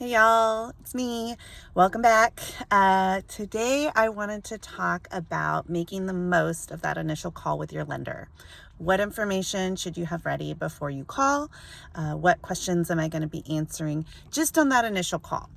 Hey y'all, it's me. Welcome back. Today I wanted to talk about making the most of that initial call with your lender. What information should you have ready before you call? What questions am I going to be answering just on that initial call?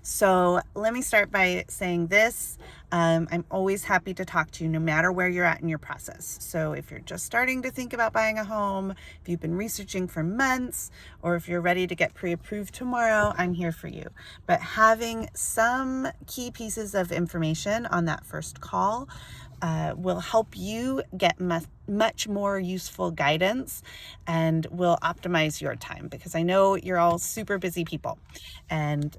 So let me start by saying this. I'm always happy to talk to you no matter where you're at in your process. So if you're just starting to think about buying a home, if you've been researching for months, or if you're ready to get pre-approved tomorrow, I'm here for you. But having some key pieces of information on that first call will help you get much more useful guidance and will optimize your time, because I know you're all super busy people, and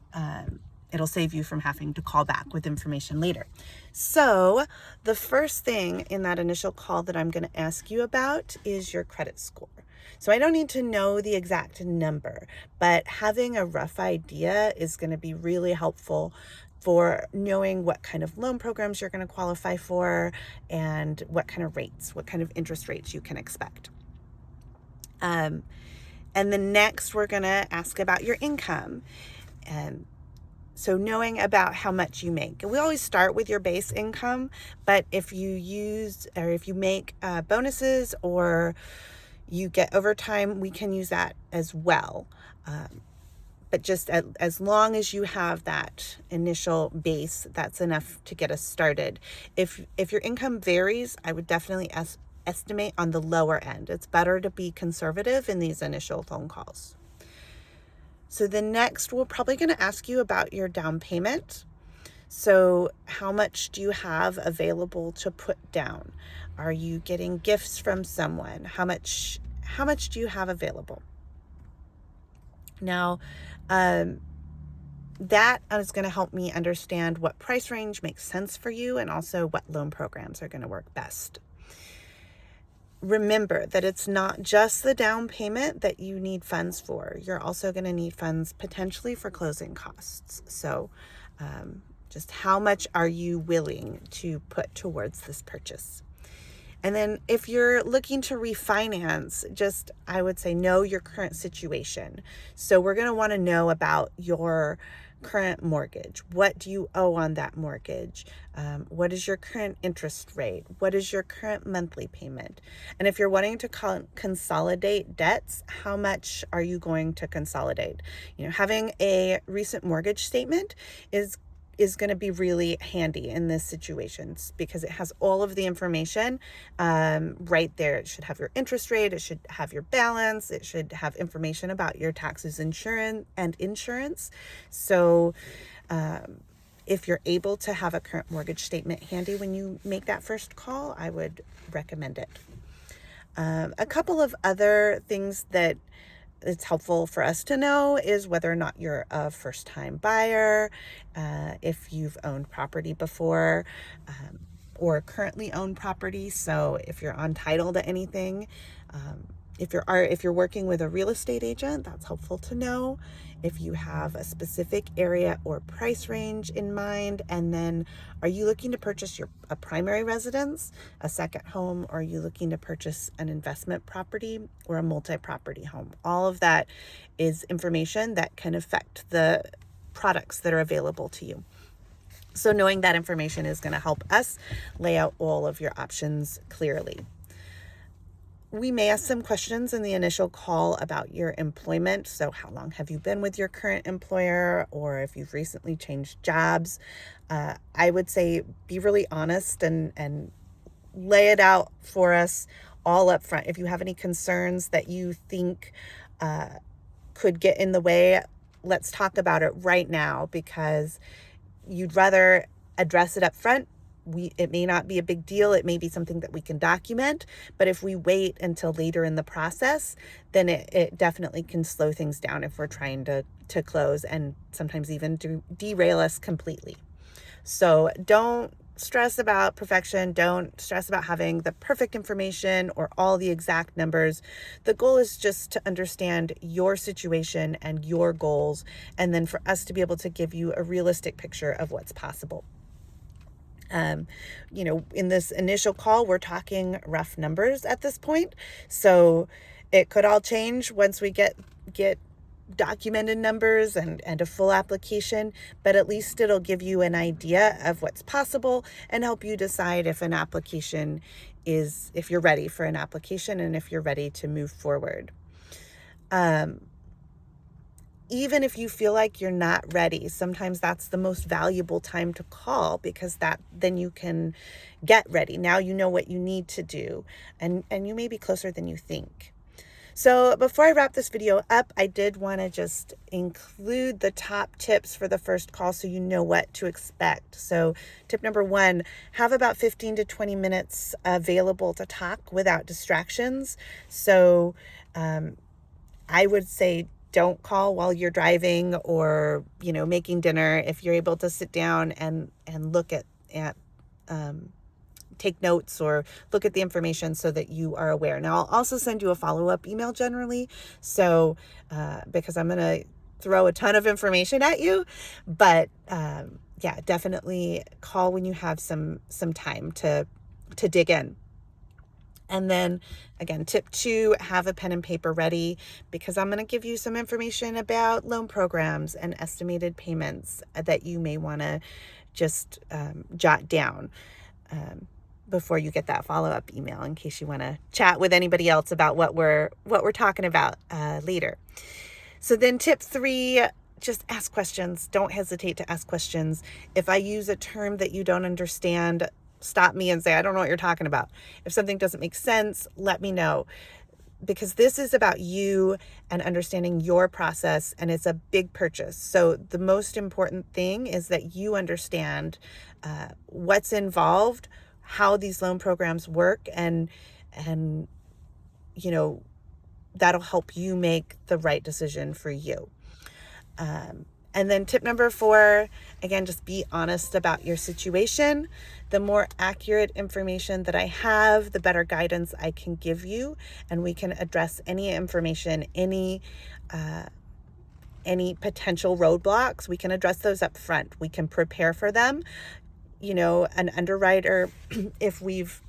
it'll save you from having to call back with information later. So the first thing in that initial call that I'm going to ask you about is your credit score. So I don't need to know the exact number, but having a rough idea is going to be really helpful for knowing what kind of loan programs you're going to qualify for and what kind of interest rates you can expect. And then next, we're going to ask about your income. So knowing about how much you make. We always start with your base income, but if you make bonuses or you get overtime, we can use that as well. But just as long as you have that initial base, that's enough to get us started. If your income varies, I would definitely estimate on the lower end. It's better to be conservative in these initial phone calls. So the next, we're probably going to ask you about your down payment. So how much do you have available to put down? Are you getting gifts from someone? How much do you have available? Now, that is going to help me understand what price range makes sense for you and also what loan programs are going to work best. Remember that it's not just the down payment that you need funds for. You're also going to need funds potentially for closing costs. So just how much are you willing to put towards this purchase? And then if you're looking to refinance, I would say know your current situation. So we're going to want to know about your current mortgage. What do you owe on that mortgage? What is your current interest rate? What is your current monthly payment? And if you're wanting to consolidate debts, how much are you going to consolidate? Having a recent mortgage statement is going to be really handy in this situation because it has all of the information right there. It should have your interest rate. It should have your balance. It should have information about your taxes, insurance. So if you're able to have a current mortgage statement handy when you make that first call, I would recommend it. A couple of other things that it's helpful for us to know is whether or not you're a first-time buyer, if you've owned property before, or currently own property. So if you're on title to anything, if you're working with a real estate agent, that's helpful to know. If you have a specific area or price range in mind, and then are you looking to purchase a primary residence, a second home, or are you looking to purchase an investment property or a multi-property home? All of that is information that can affect the products that are available to you. So knowing that information is going to help us lay out all of your options clearly. We may ask some questions in the initial call about your employment. So how long have you been with your current employer, or if you've recently changed jobs? I would say be really honest and lay it out for us all up front. If you have any concerns that you think could get in the way, let's talk about it right now, because you'd rather address it up front. It may not be a big deal. It may be something that we can document, but if we wait until later in the process, then it definitely can slow things down if we're trying to close, and sometimes even derail us completely. So don't stress about perfection. Don't stress about having the perfect information or all the exact numbers. The goal is just to understand your situation and your goals, and then for us to be able to give you a realistic picture of what's possible. In this initial call, we're talking rough numbers at this point. So it could all change once we get documented numbers and a full application, but at least it'll give you an idea of what's possible and help you decide if you're ready for an application and if you're ready to move forward. Even if you feel like you're not ready, sometimes that's the most valuable time to call, because then you can get ready. Now you know what you need to do, and you may be closer than you think. So before I wrap this video up, I did want to just include the top tips for the first call so you know what to expect. So tip number 1, have about 15 to 20 minutes available to talk without distractions. So I would say don't call while you're driving or, making dinner. If you're able to sit down and look at take notes or look at the information so that you are aware. Now, I'll also send you a follow-up email generally. So, because I'm going to throw a ton of information at you, but yeah, definitely call when you have some time to dig in. And then again, tip 2, have a pen and paper ready, because I'm going to give you some information about loan programs and estimated payments that you may want to just jot down before you get that follow-up email, in case you want to chat with anybody else about what we're talking about later. So then tip 3, just ask questions. Don't hesitate to ask questions. If I use a term that you don't understand, stop me and say, I don't know what you're talking about. If something doesn't make sense, let me know, because this is about you and understanding your process, and it's a big purchase. So the most important thing is that you understand what's involved, how these loan programs work, and that'll help you make the right decision for you. And then tip number 4, again, just be honest about your situation. The more accurate information that I have, the better guidance I can give you, and we can address any information, any potential roadblocks. We can address those up front. We can prepare for them. An underwriter, if we've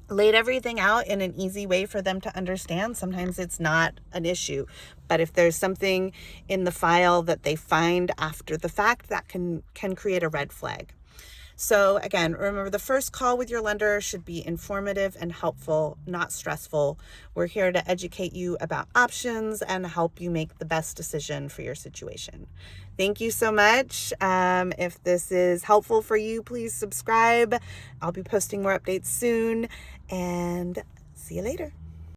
laid everything out in an easy way for them to understand, sometimes it's not an issue. But if there's something in the file that they find after the fact, that can create a red flag. So again, remember, the first call with your lender should be informative and helpful, not stressful. We're here to educate you about options and help you make the best decision for your situation. Thank you so much. If this is helpful for you, please subscribe. I'll be posting more updates soon, and see you later.